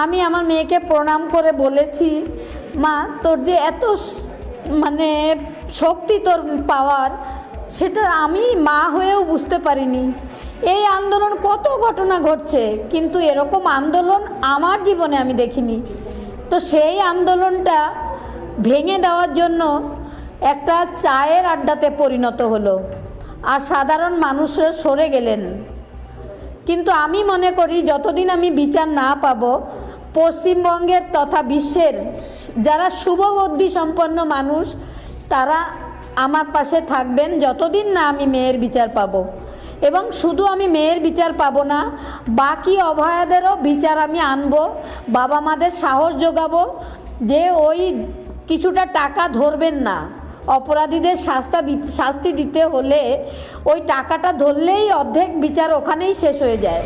আমি আমার মেয়েকে প্রণাম করে বলেছি, মা তোর যে এত মানে শক্তি তোর পাওয়ার, সেটা আমি মা হয়েও বুঝতে পারিনি। এই আন্দোলন কত ঘটনা ঘটছে, কিন্তু এরকম আন্দোলন আমার জীবনে আমি দেখিনি। তো সেই আন্দোলনটা ভেঙে দেওয়ার জন্য একটা চায়ের আড্ডাতে পরিণত হলো, আর সাধারণ মানুষরা সরে গেলেন। কিন্তু আমি মনে করি যতদিন আমি বিচার না পাব, পশ্চিমবঙ্গের তথা বিশ্বের যারা শুভবুদ্ধি সম্পন্ন মানুষ তারা আমার পাশে থাকবেন, যতদিন না আমি মেয়ের বিচার পাব। এবং শুধু আমি মেয়ের বিচার পাবো না, বাকি অভয়াদেরও বিচার আমি আনবো, বাবা মাদের সাহস যোগাবো যে ওই কিছুটা টাকা ধরবেন না। অপরাধীদের শাস্তি দিতে হলে ওই টাকাটা ধরলেই অর্ধেক বিচার ওখানেই শেষ হয়ে যায়।